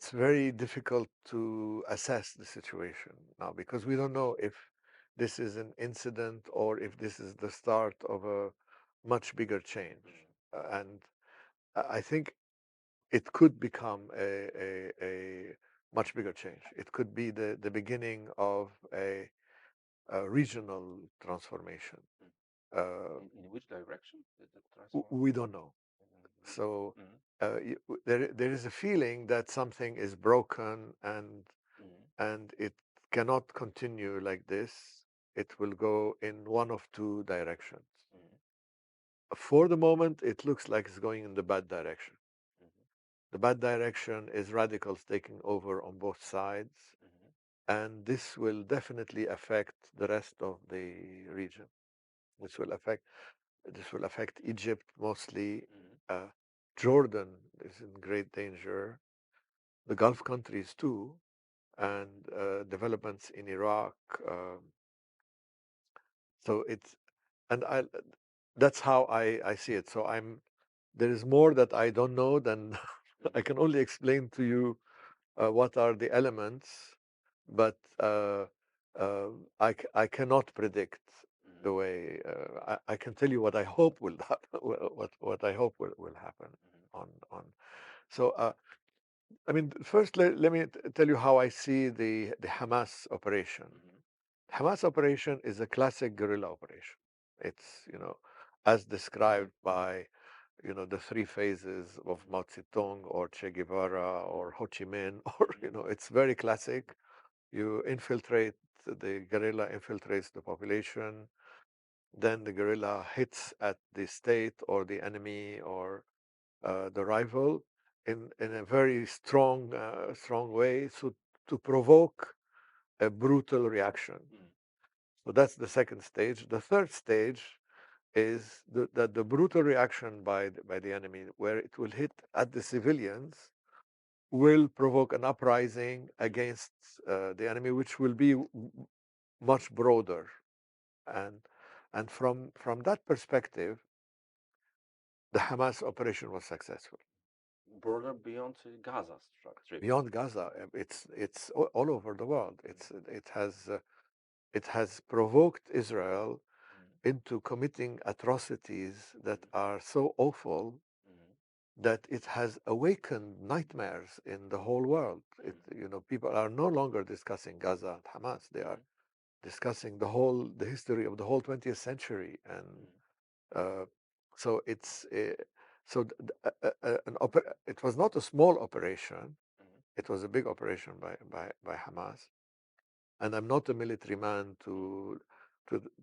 it's very difficult to assess the situation now because we don't know if this is an incident or if this is the start of a much bigger change. And I think it could become a much bigger change. It could be the beginning of a regional transformation. In which direction did it transform? We don't know. So Mhm. there is a feeling that something is broken Mhm. and it cannot continue like this. It will go in one of two directions. Mhm. For the moment, it looks like it's going in the bad direction. Mhm. The bad direction is radicals taking over on both sides, Mhm. and this will definitely affect the rest of the region. This will affect this will affect Egypt mostly. Mhm. Uh, Jordan is in great danger. The Gulf countries too, and developments in Iraq. So it's and I that's how I see it. So there is more that I don't know than I Mhm. can only explain to you what are the elements, but uh, I cannot predict Mhm. the way I can tell you what I hope will happen, what I hope will happen Mhm. on. So I mean, first let me tell you how I see the Hamas operation. Mhm. Hamas operation is a classic guerrilla operation. It's, as described by, the three phases of Mao Zedong or Che Guevara or Ho Chi Minh, or, Mhm. it's very classic. You infiltrate, the guerrilla infiltrates the population, then the guerrilla hits at the state or the enemy or the rival in a very strong way, so to provoke a brutal reaction. Mhm. So that's the second stage. The third stage is that the brutal reaction by the enemy, where it will hit at the civilians, will provoke an uprising against the enemy, which will be much broader. And from that perspective, the Hamas operation was successful. Border beyond Gaza Strip. Beyond Gaza, it's all over the world. It has provoked Israel Mhm. into committing atrocities that are so awful Mhm. that it has awakened nightmares in the whole world. Mhm. People are no longer discussing Gaza and Hamas. They are Mhm. discussing the history of the whole 20th century, and Mhm. uh, so it's so it was not a small operation. Mhm. It was a big operation by Hamas, and I'm not a military man to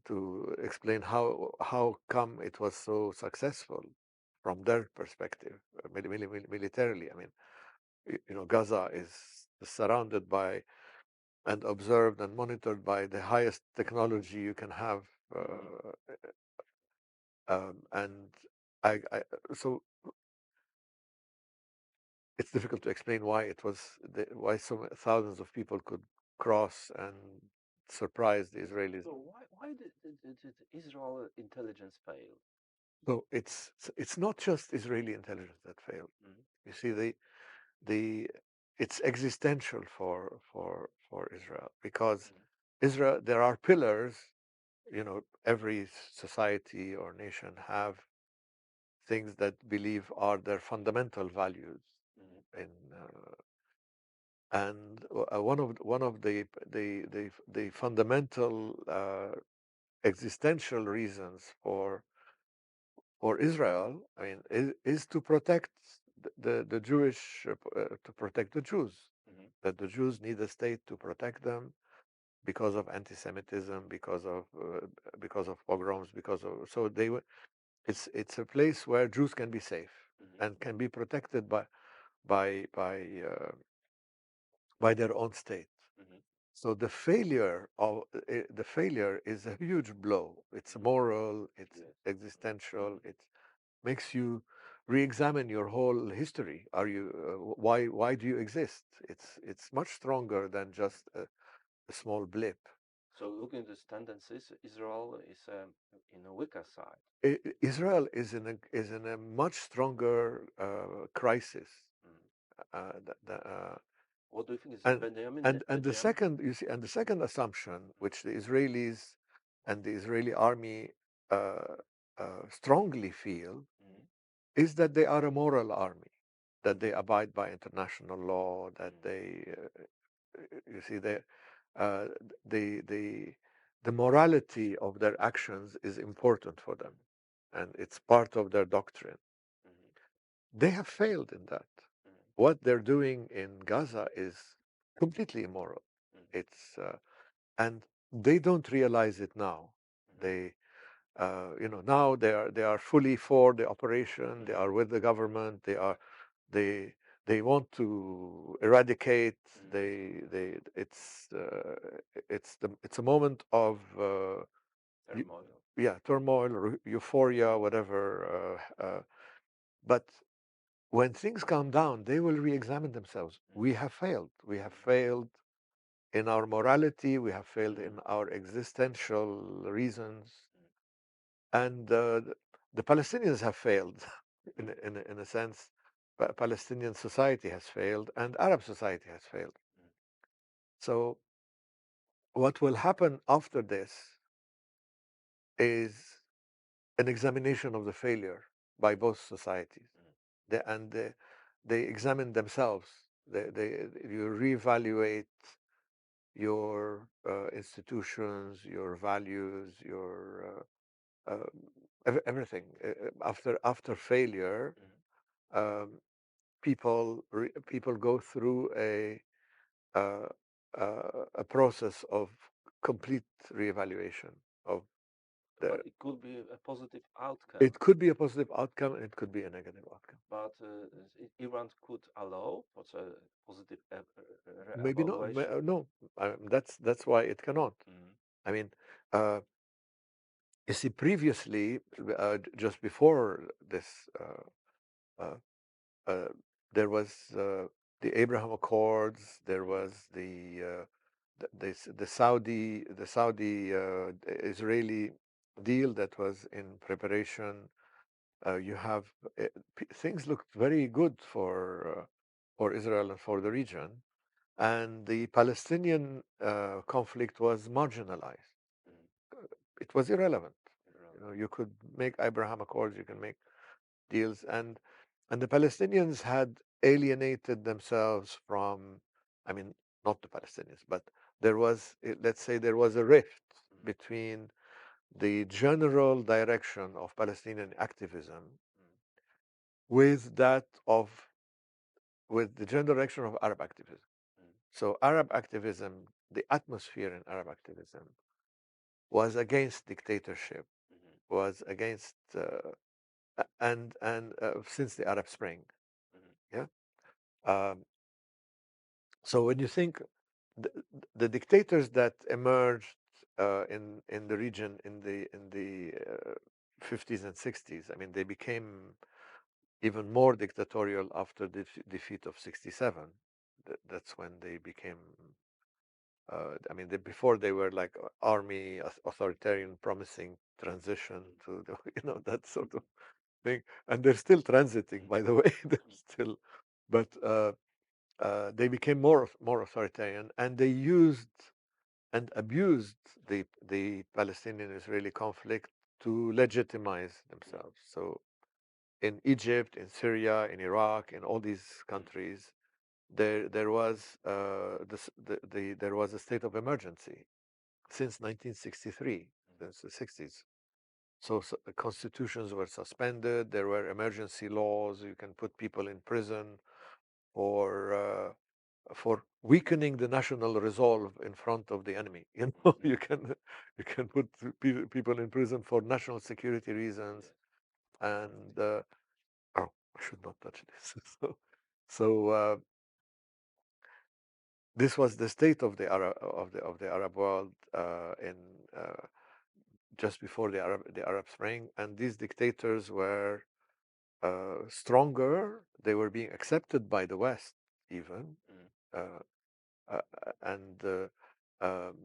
to explain how come it was so successful from their perspective, militarily. I mean, Gaza is surrounded by and observed and monitored by the highest technology you can have, Mhm. and I so it's difficult to explain why why thousands of people could cross and surprise the Israelis. So why did Israel intelligence fail? So it's not just Israeli intelligence that failed. Mhm. You see, the it's existential for Israel because Mhm. Israel there are pillars. Every society or nation have things that believe are their fundamental values Mhm. in and one of the fundamental existential reasons for Israel, I mean, is to protect the Jewish, to protect the Jews. Mhm. That the Jews need a state to protect them because of anti-Semitism, because of pogroms, because of so it's a place where Jews can be safe Mhm. and can be protected by by uh, by their own state. Mhm. So the failure is a huge blow. It's Mhm. moral, it's Yes. existential. It makes you re-examine your whole history. Why do you exist? It's much stronger than just a small blip. So looking at these tendencies, Israel is in a weaker side. Israel is in a much stronger crisis. Mhm. Uh, what do you think is and Benjamin? the second, you see, and the second assumption, which the Israelis and the Israeli army uh, strongly feel, Mhm, is that they are a moral army, that they abide by international law, that mhm, they, you see, uh, the the the morality of their actions is important for them, and it's part of their doctrine. mhm, They have failed in that. mhm, What they're doing in Gaza is completely immoral. mhm, It's and they don't realize it now. mhm, They, now they are fully for the operation. They mhm, are with the government. They they want to eradicate. mhm. They it's a moment of Turmoil. yeah, turmoil, euphoria, whatever. But when things calm down, they will re-examine themselves. We Mhm, have failed. We have mhm, failed in our morality. We have failed mhm, in our existential reasons, mhm, and the Palestinians have failed mhm, in a sense. Palestinian society has failed, and Arab society has failed. mhm, So what will happen after this is an examination of the failure by both societies. mhm, They examine themselves. You reevaluate your institutions, your values, your everything. After failure, mhm. um, people go through uh, a process of complete reevaluation of But the. it could be a positive outcome. It could be a positive outcome, and it could be a negative outcome. But Iran could allow for a positive Maybe not. evaluation. No, that's why it cannot. Mm, I mean, uh, you see, previously, just before this, uh, uh, there was the Abraham Accords. There mm, was the Saudi Israeli deal that was in preparation. You have things looked very good for Israel and for the region, and the Palestinian conflict was marginalized. mm, It was irrelevant. Iran. You could make Abraham Accords, you can make deals, and the Palestinians had alienated themselves from, I mean, not the Palestinians, but there was, let's say, there was a rift Mm, between the general direction of Palestinian activism mm, with that of with the general direction of Arab activism. mm, So Arab activism, the atmosphere in Arab activism was against dictatorship, mhm, was against and since the Arab Spring, mhm, yeah. Um, so when you think the, the dictators that emerged in the region in the 50s and 60s, I mean, they became even more dictatorial after the defeat of 67. That's when they became. I mean, before they were like army authoritarian, promising transition mm, to the, that sort of thing, and they're still transiting, mm, by the way. They're mm, still, but they became more authoritarian, and they used and abused the Palestinian-Israeli conflict to legitimize mm, themselves. So in Egypt, in Syria, in Iraq, in all these mm, countries, there was there was a state of emergency since 1963, mm, since the 60s. So constitutions were suspended. There were emergency laws. You can put people in prison for weakening the national resolve in front of the enemy. mm. You can put people in prison for national security reasons, Yes. and oh, I should not touch this. So this was the state of the Arab world in just before the Arab Spring, and these dictators were stronger. They were being accepted by the West, even, Mm, uh, and um,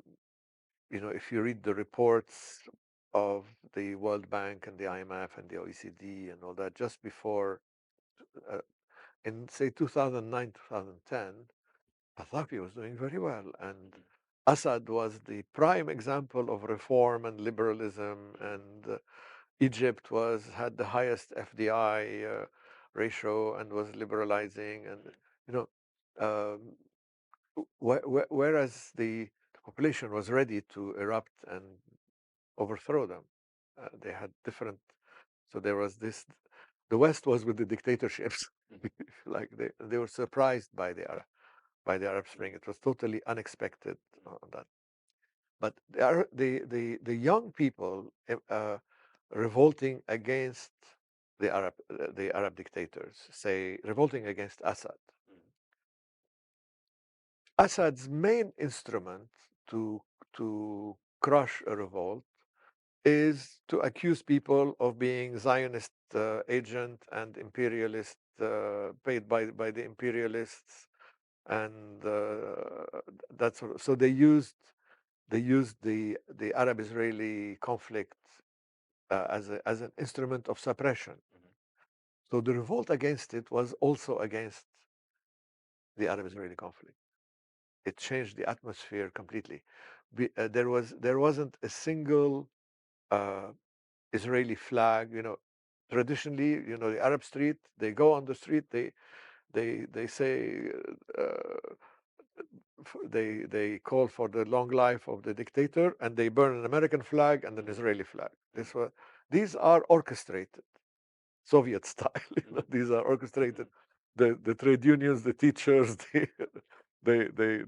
if you read the reports of the World Bank and the IMF and the OECD and all that, just before, uh, in say 2009, 2010, Gaddafi was doing very well, and Assad was the prime example of reform and liberalism, and Egypt had the highest FDI ratio and was liberalizing, and you know, um, whereas the population was ready to erupt and overthrow them. They had different. So there was this. The West was with the dictatorships. Like they were surprised by the Arab Spring. It was totally unexpected on that. But the young people revolting against the Arab dictators, say revolting against Assad. Assad's main instrument to to crush a revolt is to accuse people of being Zionist agent and imperialist, paid by the imperialists, and that sort of. So they used the Arab-Israeli conflict as an instrument of suppression. So the revolt against it was also against the Arab-Israeli conflict. It changed the atmosphere completely. There wasn't a single uh, Israeli flag. Traditionally, the Arab street, they go on the street, they say they call for the long life of the dictator, and they burn an American flag and an Israeli flag. These are orchestrated, Soviet style. These are orchestrated. The trade unions, the teachers, they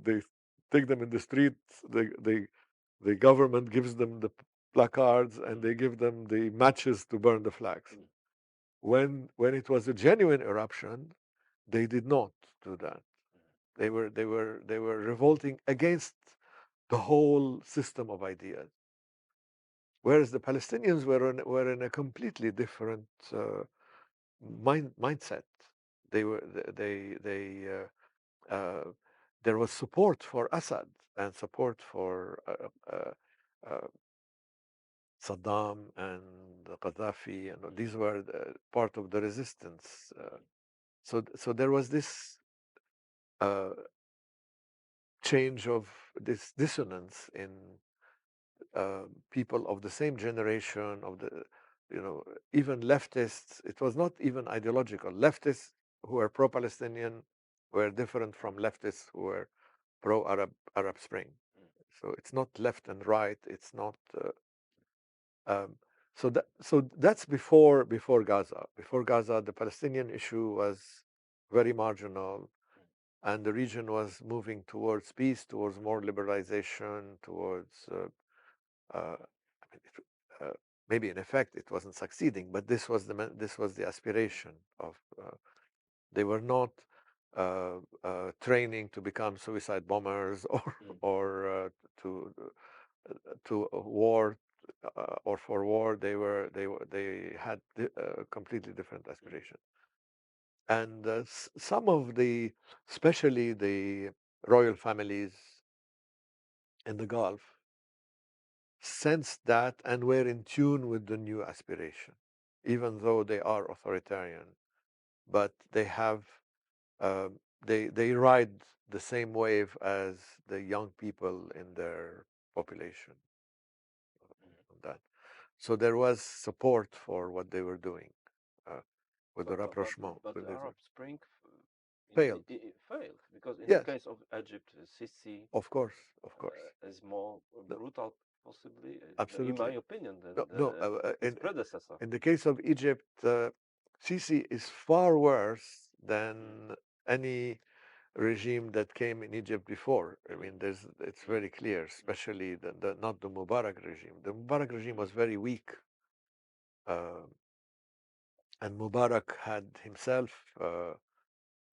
take them in the streets. The government gives them the placards, and they give them the matches to burn the flags. When it was a genuine eruption, they did not do that. They were revolting against the whole system of ideas. Whereas the Palestinians were in a completely different mindset. They were they There was support for Assad and support for Saddam and Gaddafi, and these were part of the resistance. So there was this uh, change of this dissonance in people of the same generation, of the, even leftists. It was not even ideological. Leftists who were pro-Palestinian were different from leftists who were pro-Arab Spring. So it's not left and right. It's not. So that's before Gaza. Before Gaza, the Palestinian issue was very marginal, and the region was moving towards peace, towards more liberalization, towards I mean, maybe in effect it wasn't succeeding, but this was the aspiration of. They were not training to become suicide bombers or to war or for war. They had a completely different aspiration, and some of especially the royal families in the Gulf, sensed that and were in tune with the new aspiration, even though they are authoritarian. But they have uh, they ride the same wave as the young people in their population. That so there was support for what they were doing with the rapprochement. But the Arab Spring Failed. failed because in the Yes, case of Egypt, Sisi of course, of course. is more No, brutal, possibly, in my absolutely. opinion, than No. his predecessor. In the case of Egypt, Sisi is far worse than any regime that came in Egypt before. I mean, it's very clear, especially not the Mubarak regime. The Mubarak regime was very weak, uh, and Mubarak had himself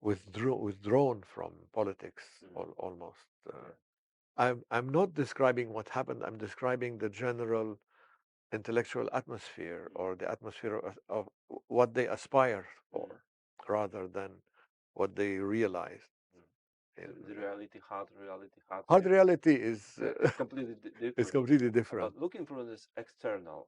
withdrawn from politics almost. I'm not describing what happened. I'm describing the general intellectual atmosphere, or the atmosphere of what they aspire for, rather than what they realized. The reality, Hard reality is it's completely is different. completely different. But looking from this external,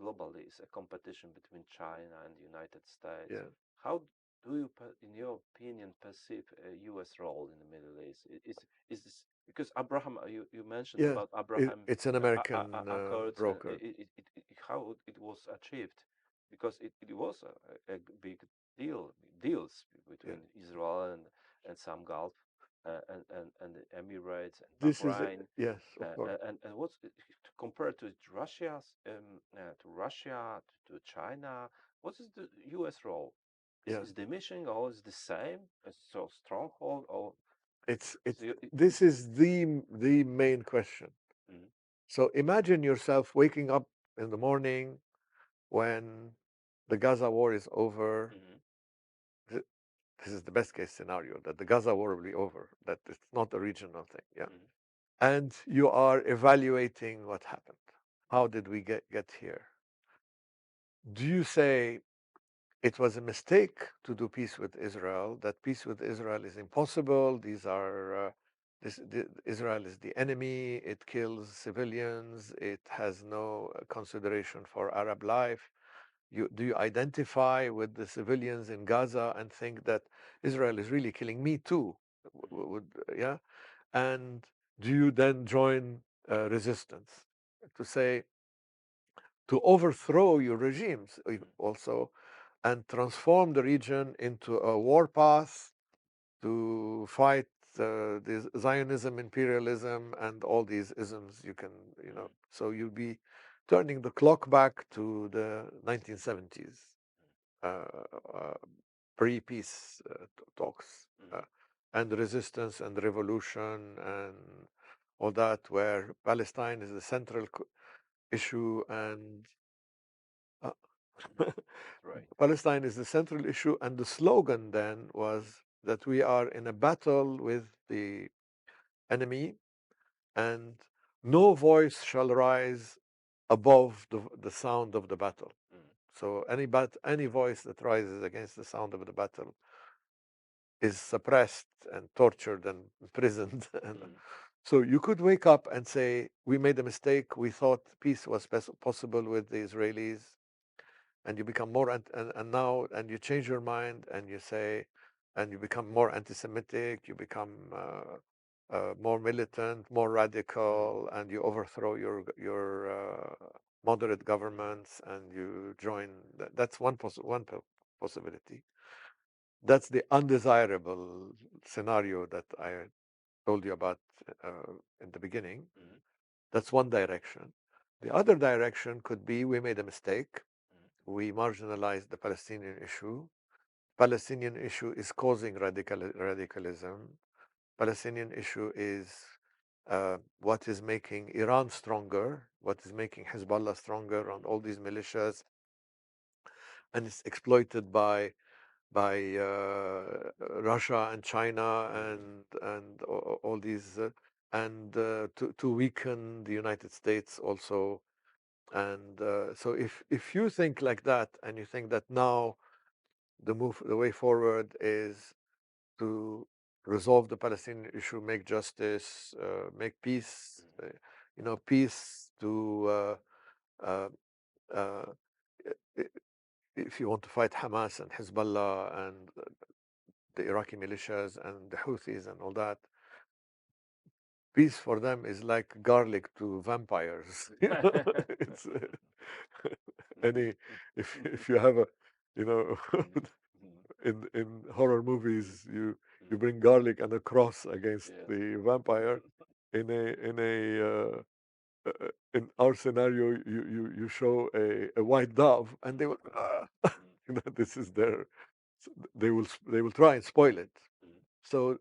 globally, it's a competition between China and the United States. Yeah. How do you, in your opinion, perceive a U.S. role in the Middle East? Is this because Abraham? You mentioned Yeah, about Abraham it's an American Accords. broker. How it was achieved? Because it was a big deals Yeah, between Israel and some Gulf and the Emirates and this is Bahrain. yes, of course. And what's compared to Russia, to China? What is the U.S. role? Yeah, Is diminishing or is the same? It's so stronghold or it's so this is the main question. mm, So imagine yourself waking up in the morning when the Gaza war is over. mm, Th- This is the best case scenario that the Gaza war will be over, that it's not a regional thing. Yeah. mm, And you are evaluating what happened. How did we get here? Do you say it was a mistake to do peace with Israel, that peace with Israel is impossible? These are. Israel is the enemy. It kills civilians. It has no consideration for Arab life. Do you identify with the civilians in Gaza and think that Israel is really killing me too? mm, Would, yeah? And do you then join resistance to say, to overthrow your regimes mm, also and transform the region into a war path to fight this Zionism, imperialism, and all these isms you can, mm, so you'll be turning the clock back to the 1970s, uh, uh, pre-peace talks, mm, and resistance and revolution and all that, where Palestine is the central issue and uh, mm. Right. Palestine is the central issue. And the slogan then was that we are in a battle with the enemy, and no voice shall rise above the sound of the battle. Mm, So any voice that rises against the sound of the battle is suppressed and tortured and imprisoned. And mm, so you could wake up and say, we made a mistake. We thought peace was possible with the Israelis. And you become more, and now, and you change your mind and you say, and you become more anti-Semitic, you become more militant, more mm, radical, and you overthrow your moderate governments and you join. That's one possibility. That's the undesirable scenario that I told you about in the beginning. mm, That's one direction. The other direction could be we made a mistake. mm, We marginalized the Palestinian issue. Palestinian issue is causing radicalism. Palestinian issue is what is making Iran stronger, what is making Hezbollah stronger on mm, all these militias, and it's exploited by Russia and China mm, and all these and to weaken the United States also. And so if you think like that and you think that now the way forward is to resolve the Palestinian issue, make justice, make peace, mm, peace to uh, uh, if you want to fight Hamas and Hezbollah and the Iraqi militias and the Houthis and all that, peace for them is like garlic to vampires. It's any if you have a you know mm, mm, in horror mm, movies you mm. bring garlic and a cross against Yeah. the vampire. In our scenario, you show a white dove and they Mm, will mm, this is their they will try and spoil it. mm, So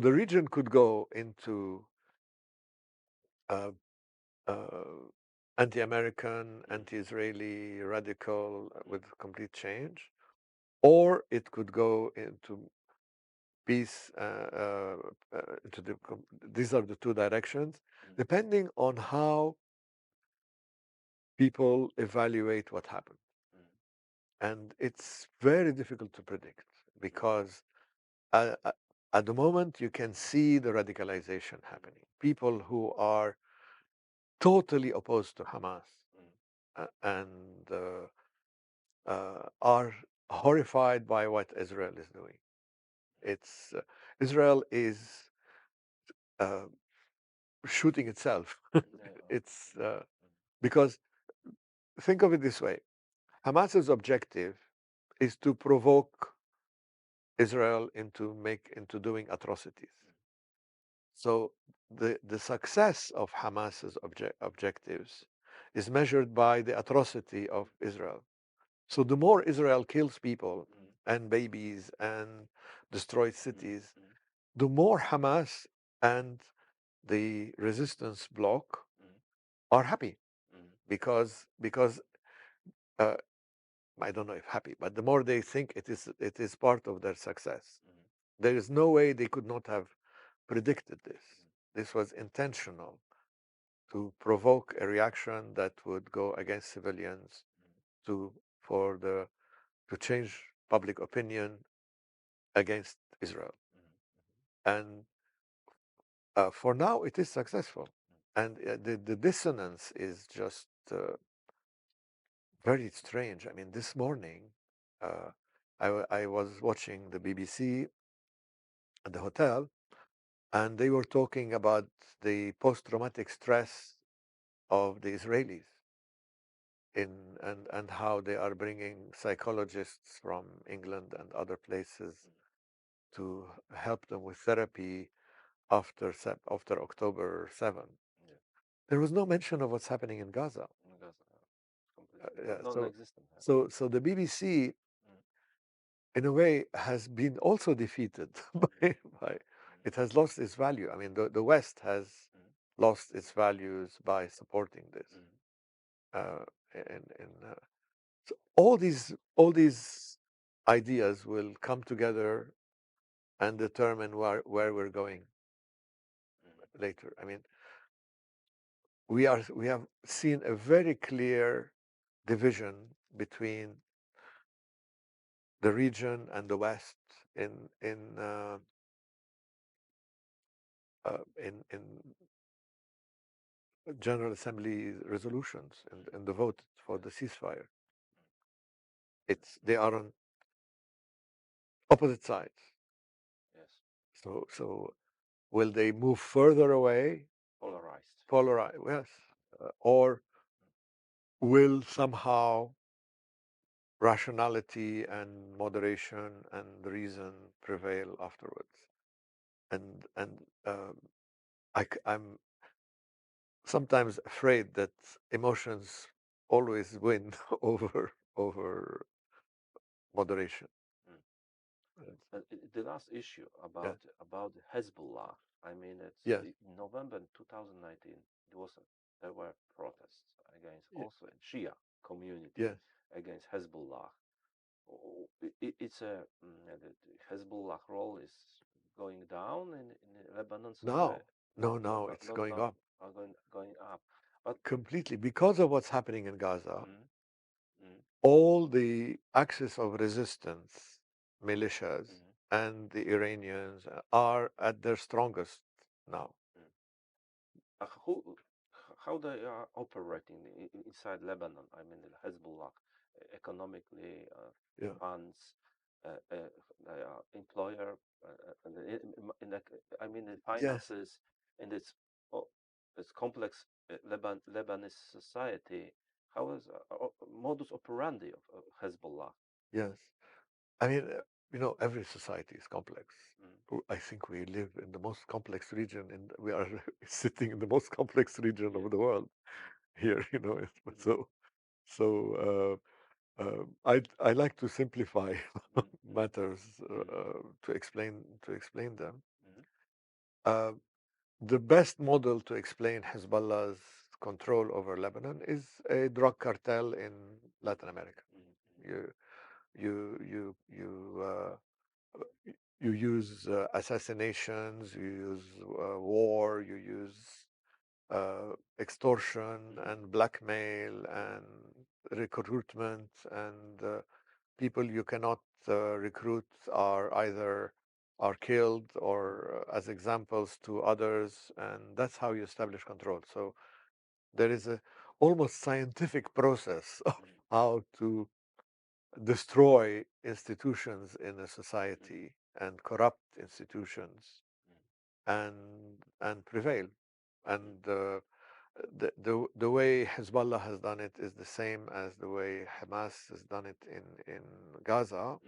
the region could go into uh, uh, anti-American, mm, anti-Israeli, radical mm, with complete change, or it could go into peace. Into these are the two directions, mm, depending on how people evaluate what happened. mm, And it's very difficult to predict mm, because uh, uh, at the moment you can see the radicalization mm, happening. People who are totally opposed to Hamas mm, and are horrified by what Israel is doing. It's Israel is uh, shooting itself. It's because think of it this way: Hamas's objective is to provoke Israel into doing atrocities. So the success of Hamas's objectives is measured by the atrocity of Israel. So the more Israel kills people and babies and destroys cities, the more Hamas and the resistance bloc are happy because uh, I don't know if happy, but the more they think it is part of their success. There is no way they could not have predicted this. This was intentional to provoke a reaction that would go against civilians to for the to change public opinion against Israel. And for now, it is successful. And the dissonance is just very strange. I mean, this morning, uh, I was watching the BBC at the hotel, and they were talking about the post-traumatic stress of the Israelis and how they are bringing psychologists from England and other places to help them with therapy after October 7. Yeah. There was no mention of what's happening in Gaza. Gaza, completely Yeah, non-existent. so the BBC, in a way, has been also defeated by it has lost its value. I mean, the West has lost its values by supporting this. Uh, and so all these ideas will come together and determine where we're going later. I mean, we have seen a very clear division between the region and the West in General Assembly resolutions and the vote for the ceasefire. They are on opposite sides. Yes. So will they move further away? Polarized. Polarized, yes, or will somehow rationality and moderation and reason prevail afterwards? And I'm sometimes afraid that emotions always win over moderation. The last issue Yeah. about Hezbollah. I mean, it's Yes. in November 2019. There were protests against also in Shia community Yes. against Hezbollah. It's the Hezbollah role is going down in Lebanon society. No, it's going up Are going up. But completely because of what's happening in Gaza. mm, mm, All the axis of resistance militias mm, and the Iranians are at their strongest now. mm. Who, how they are operating inside Lebanon? I mean, Hezbollah economically Yeah. funds, they are employer, and I mean, the Yes. finances in oh, this complex Lebanese society. How is modus operandi of Hezbollah? Yes. I mean, every society is complex. Mm, I think we live in the most complex region, and we are sitting in the most complex region yeah. of the world here. Mm, So I like to simplify mm, matters mm, to explain them. mm, Uh, the best model to explain Hezbollah's control over Lebanon is a drug cartel in Latin America. mm, mm, You you you you you use assassinations, you use war, you use extortion mm, and blackmail and recruitment, and people you cannot recruit are either are killed or as examples to others, and that's how you establish control. So there is a almost scientific process of mm, how to destroy institutions in a society and corrupt institutions and prevail. And the way Hezbollah has done it is the same as the way Hamas has done it in Gaza,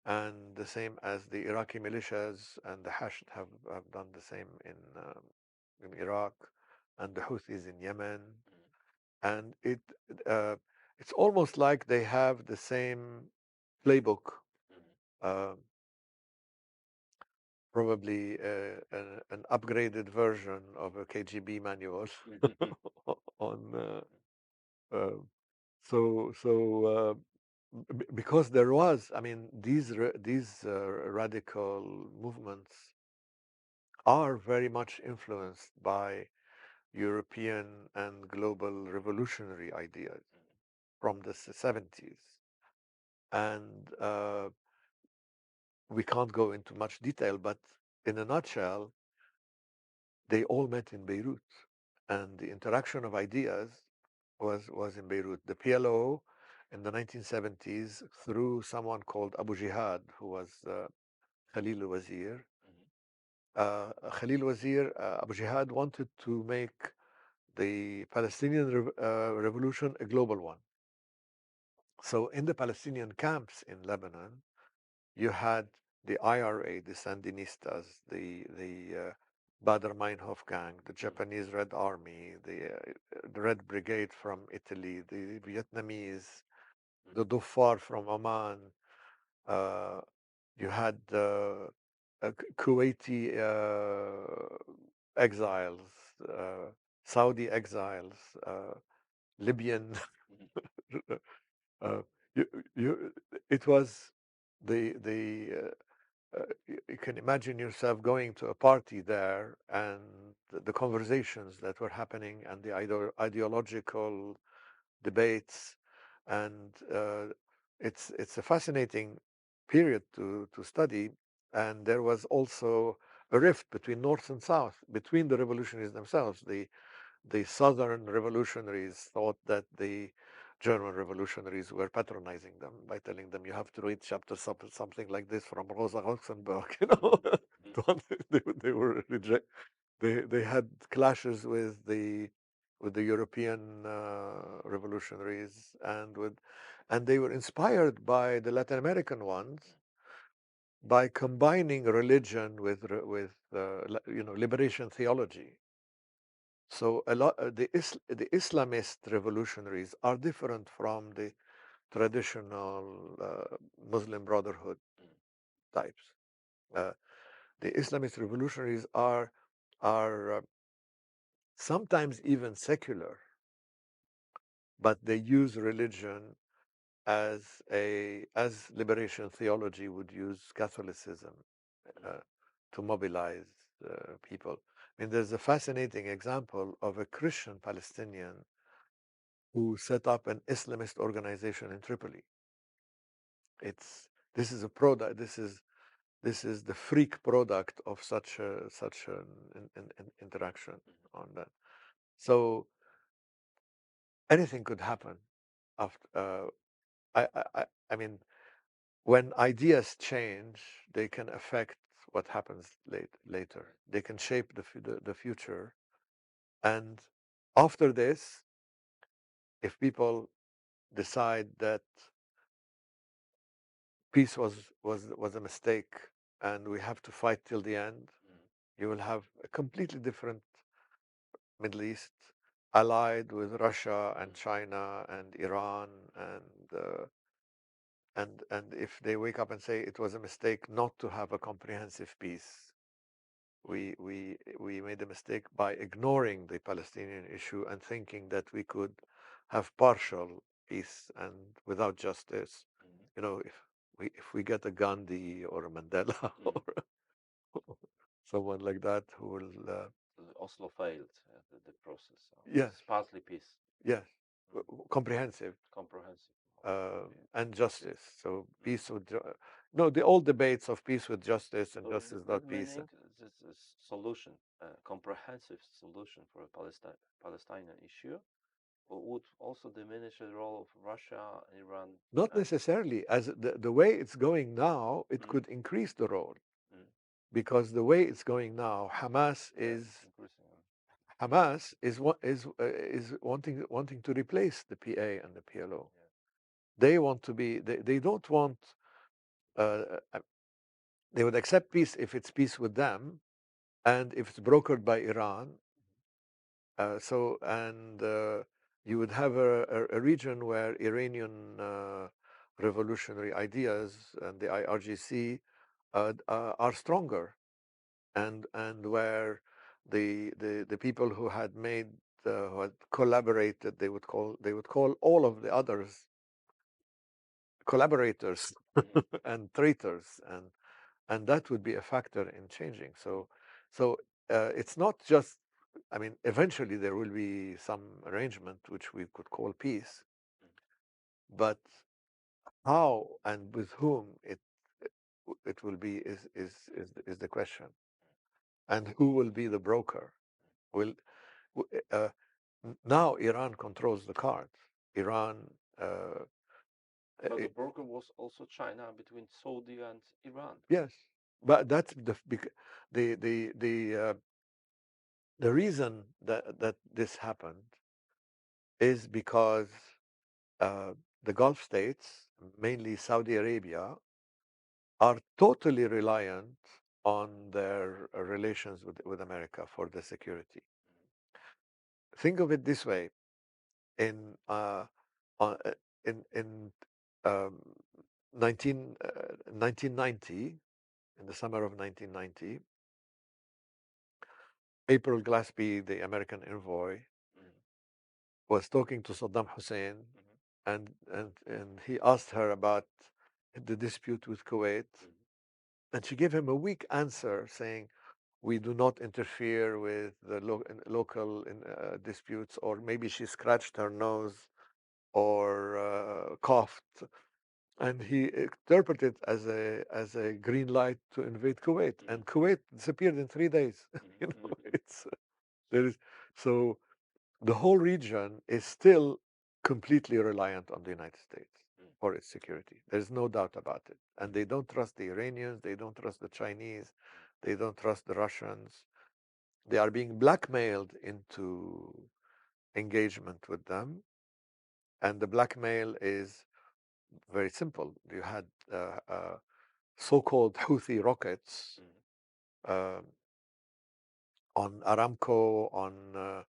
and the same as the Iraqi militias and the Hashd have done the same in Iraq, and the Houthis in Yemen. And uh, it's almost like they have the same playbook, uh, probably an upgraded version of a KGB manual on uh, because there was, I mean, these radical movements are very much influenced by European and global revolutionary ideas from the 70s. And we can't go into much detail, but in a nutshell, they all met in Beirut. And the interaction of ideas was in Beirut. The PLO in the 1970s, through someone called Abu Jihad, who was Khalil Wazir. Khalil Wazir, Abu Jihad wanted to make the Palestinian revolution a global one. So in the Palestinian camps in Lebanon, you had the IRA, the Sandinistas, the Badr Meinhof gang, the Japanese Red Army, the Red Brigade from Italy, the Vietnamese, the Duffar from Oman. Uh, you had Kuwaiti exiles, Saudi exiles, Libyan. uh, you, you, it was you can imagine yourself going to a party there and the conversations that were happening and the ideological debates, and it's a fascinating period to study. And there was also a rift between North and South, between the revolutionaries themselves. The Southern revolutionaries thought that the German revolutionaries were patronizing them by telling them, you have to read chapter something like this from Rosa Luxemburg. They were they had clashes with the European revolutionaries, and they were inspired by the Latin American ones by combining religion with liberation theology. So a lot the Islamist revolutionaries are different from the traditional Muslim Brotherhood types. Uh, the Islamist revolutionaries are sometimes even secular, but they use religion as liberation theology would use Catholicism uh, to mobilize people. I mean, there's a fascinating example of a Christian Palestinian who set up an Islamist organization in Tripoli. It's this is a product. This is the freak product of such an interaction on that. So anything could happen. After I mean, when ideas change, they can affect what happens later. They can shape the future. And after this, if people decide that peace was a mistake and we have to fight till the end, you will have a completely different Middle East, allied with Russia and China and Iran, and if they wake up and say it was a mistake not to have a comprehensive peace, we made a mistake by ignoring the Palestinian issue and thinking that we could have partial peace and without justice. You know, if we get a Gandhi or a Mandela or someone like that who will Oslo failed the process. yes, It's partly peace, yes, comprehensive comprehensive. and justice. So peace with no, the old debates of peace with justice and So justice without peace. meaning this is solution, comprehensive solution for a Palestinian issue would also diminish the role of Russia, Iran, Not and necessarily. As the way it's going now, it mm, could increase the role, mm, because the way it's going now, yeah, increasing. Hamas is wanting to replace the PA and the PLO. Yeah. They want to be. They don't want. Uh, uh, they would accept peace if it's peace with them, and if it's brokered by Iran. And you would have a region where Iranian revolutionary ideas and the IRGC are stronger, and where the people who had made who had collaborated, they would call all of the others collaborators Mhm, and traitors, and that would be a factor in changing. So it's not just. I mean, eventually there will be some arrangement which we could call peace, but how and with whom it will be is the question, and who will be the broker? Will uh, Now Iran controls the cards. Iran, uh, but the it, broker was also China between Saudi and Iran. yes, but that's the reason that this happened is because uh, the Gulf states, mainly Saudi Arabia, are totally reliant on their relations with America for the security. Think of it this way: in on, in um, 1990, in the summer of 1990, April Glaspie, the American envoy, Mhm, was talking to Saddam Hussein, mhm, and he asked her about the dispute with Kuwait, mhm, and she gave him a weak answer saying, "We do not interfere with the local disputes," or maybe she scratched her nose or coughed, and he interpreted as a green light to invade Kuwait, mhm, and Kuwait disappeared in 3 days. mhm, mhm, It's there is so the whole region is still completely reliant on the United States mhm, for its security. There's no doubt about it, and they don't trust the Iranians, they don't trust the Chinese, they don't trust the Russians. They are being blackmailed into engagement with them, and the blackmail is very simple. You had so-called Houthi rockets mhm, uh, on Aramco, on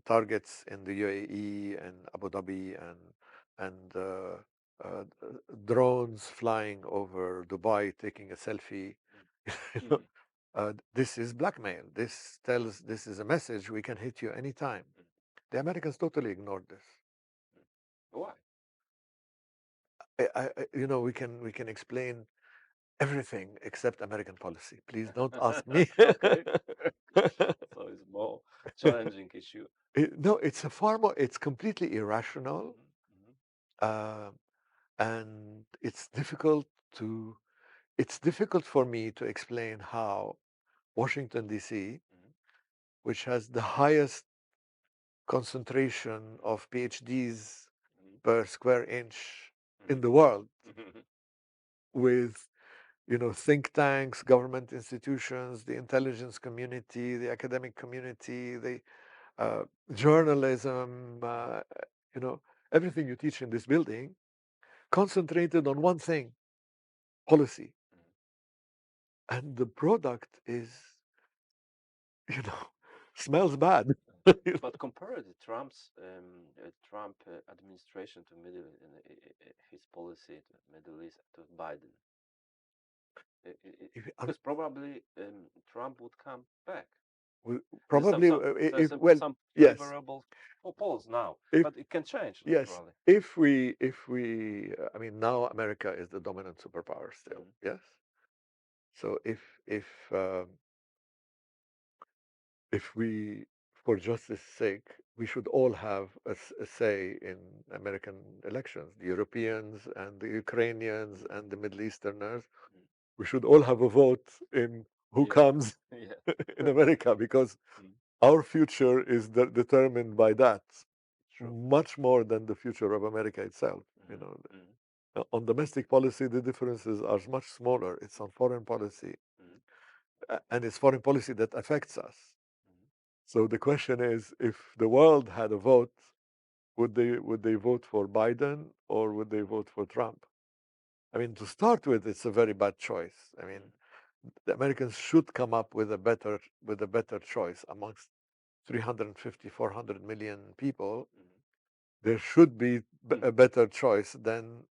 targets in the UAE and Abu Dhabi, and drones flying over Dubai taking a selfie. You mhm, know, mhm, this is blackmail. This is a message: we can hit you anytime. mhm. The Americans totally ignored this. Why? We can explain everything except American policy. Please don't ask me. Okay. So it's more challenging issue. No, it's a far more. It's completely irrational, Mhm, mhm, uh, and to. It's difficult for me to explain how Washington D.C., mhm, which has the highest concentration of PhDs mhm, per square inch mhm, in the world, mhm, with think tanks, government institutions, the intelligence community, the academic community, the uh, journalism, everything you teach in this building, concentrated on one thing: policy. mhm. And the product is, you know, smells bad. But compare the Trump administration to his policy to Middle East to Biden. Um, Because probably Trump would come back. There's Probably, well, some yes, favorable polls now, if but it can change yes, naturally. I mean, now America is the dominant superpower still. Mhm, Yes. So if we, for justice sake, we should all have a say in American elections, the Europeans and the Ukrainians mhm, and the Middle Easterners. mhm. We should all have a vote in who Yeah, comes yeah. in America, because Mm, our future is determined by that. much more than the future of America itself. You know, on domestic policy, the differences are much smaller. It's on foreign policy, and it's foreign policy that affects us. So the question is, if the world had a vote, would they vote for Biden or would they vote for Trump? I mean, to start with, it's a very bad choice. I mean, the Americans should come up with a better choice amongst 350, 400 million people. There should be a better choice than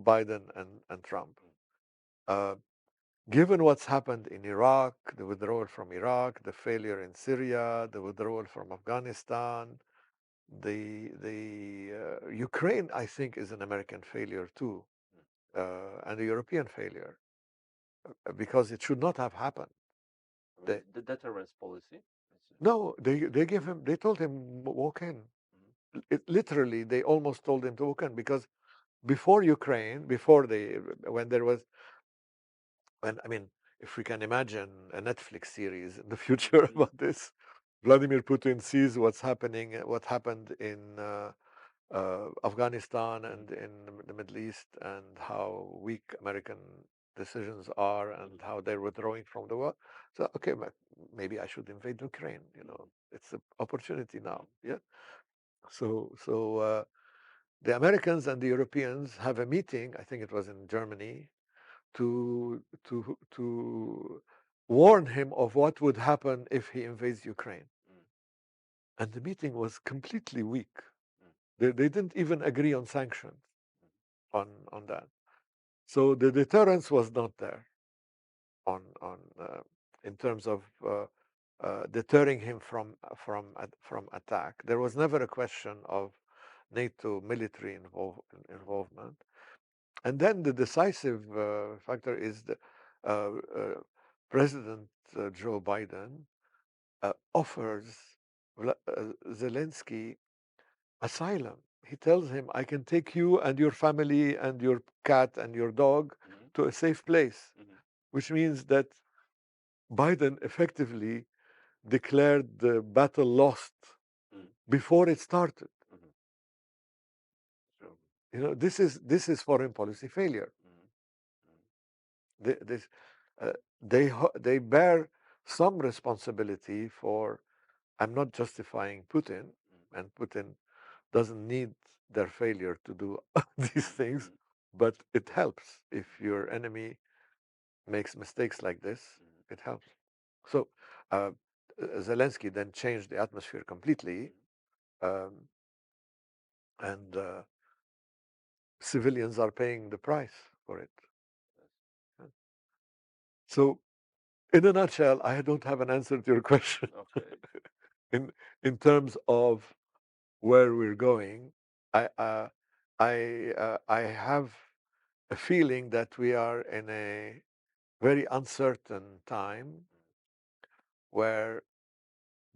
Biden and Trump. Given what's happened in Iraq, the withdrawal from Iraq, the failure in Syria, the withdrawal from Afghanistan, the Ukraine, I think, is an American failure too, and a European failure, because it should not have happened. The deterrence policy. No, they told him walk in. Literally, they almost told him to walk in, because before Ukraine, I mean, if we can imagine a Netflix series in the future about this, Vladimir Putin sees what happened in Afghanistan and in the Middle East, and how weak American decisions are, and how they're withdrawing from the world. So, okay, maybe I should invade Ukraine. You know, it's an opportunity now. Yeah. So the Americans and the Europeans have a meeting. I think it was in Germany, to warn him of what would happen if he invades Ukraine. And the meeting was completely weak. They didn't even agree on sanctions on that. So the deterrence was not there on in terms of deterring him from attack. There was never a question of NATO military involvement. And then the decisive factor is the President Joe Biden offers Zelensky asylum. He tells him, I can take you and your family and your cat and your dog to a safe place, which means that Biden effectively declared the battle lost before it started. You know, this is foreign policy failure. This, they bear some responsibility for. I'm not justifying Putin, and Putin doesn't need their failure to do these things, but it helps if your enemy makes mistakes like this. It helps. So Zelensky then changed the atmosphere completely, and civilians are paying the price for it. So, in a nutshell, I don't have an answer to your question. Okay. in terms of where we're going, I have a feeling that we are in a very uncertain time, where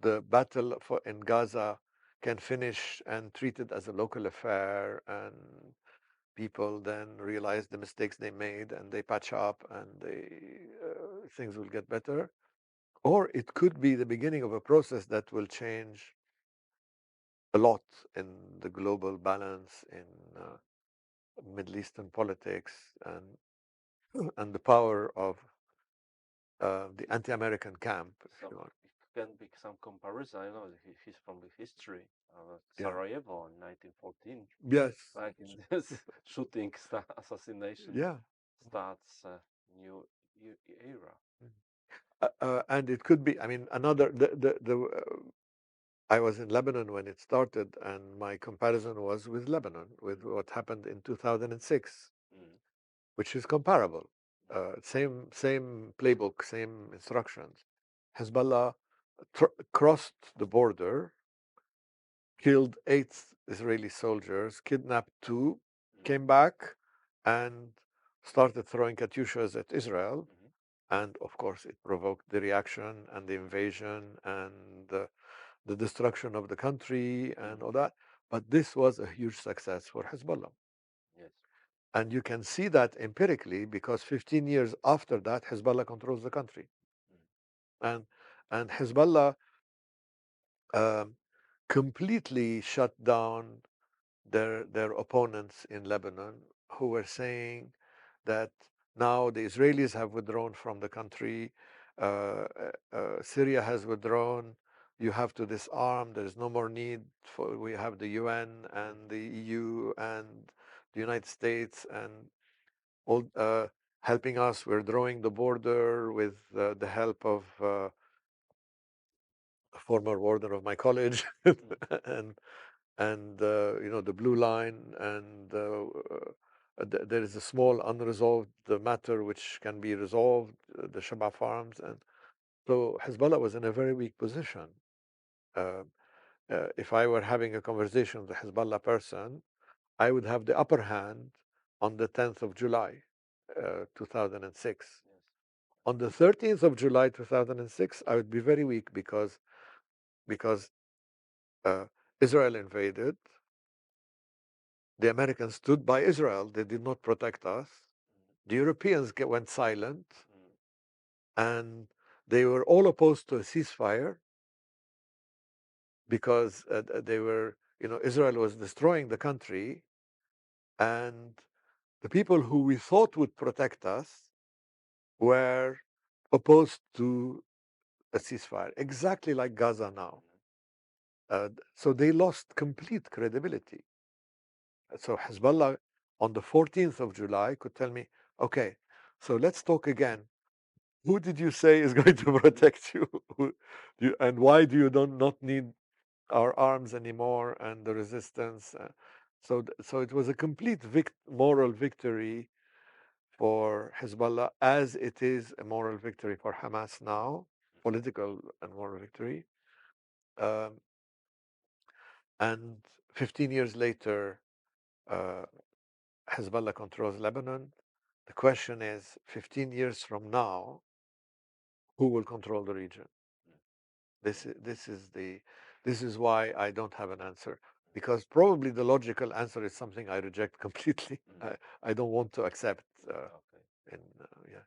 the battle in Gaza can finish and treat it as a local affair, and people then realize the mistakes they made and they patch up, and things will get better. Or it could be the beginning of a process that will change a lot in the global balance, in Middle Eastern politics, and the power of the anti-American camp. If you want. It can be some comparison. I know he's from the history of Sarajevo in 1914. Yes. Like in this shooting assassination. Yeah. Starts a new era. And it could be. I mean, I was in Lebanon when it started, and my comparison was with Lebanon, with what happened in 2006, which is comparable. Same playbook, same instructions. Hezbollah crossed the border, killed 8 Israeli soldiers, kidnapped 2, came back, and started throwing katyushas at Israel. And of course, it provoked the reaction and the invasion and the destruction of the country and all that. But this was a huge success for Hezbollah. Yes. And you can see that empirically, because 15 years after that, Hezbollah controls the country. And Hezbollah completely shut down their opponents in Lebanon, who were saying that now the Israelis have withdrawn from the country, Syria has withdrawn, you have to disarm, there is no more need for, we have the UN and the EU and the United States and all helping us. We're drawing the border with the help of a former warden of my college and the blue line, and there is a small unresolved matter which can be resolved, the Shaba farms, and so Hezbollah was in a very weak position. Uh, if I were having a conversation with a Hezbollah person, I would have the upper hand on the 10th of July, 2006. Yes. On the 13th of July 2006, I would be very weak because uh, Israel invaded. The Americans stood by Israel. They did not protect us. The Europeans went silent, and they were all opposed to a ceasefire because Israel was destroying the country, and the people who we thought would protect us were opposed to a ceasefire, exactly like Gaza now. So they lost complete credibility. So Hezbollah on the 14th of July could tell me, okay, so let's talk again. Who did you say is going to protect you? And why do you not need our arms anymore and the resistance? So it was a complete moral victory for Hezbollah, as it is a moral victory for Hamas now, political and moral victory. Um, and 15 years later, uh, Hezbollah controls Lebanon. The question is, 15 years from now, who will control the region? This is this is the this is why I don't have an answer, because probably the logical answer is something I reject completely. I don't want to accept. Okay. Yeah.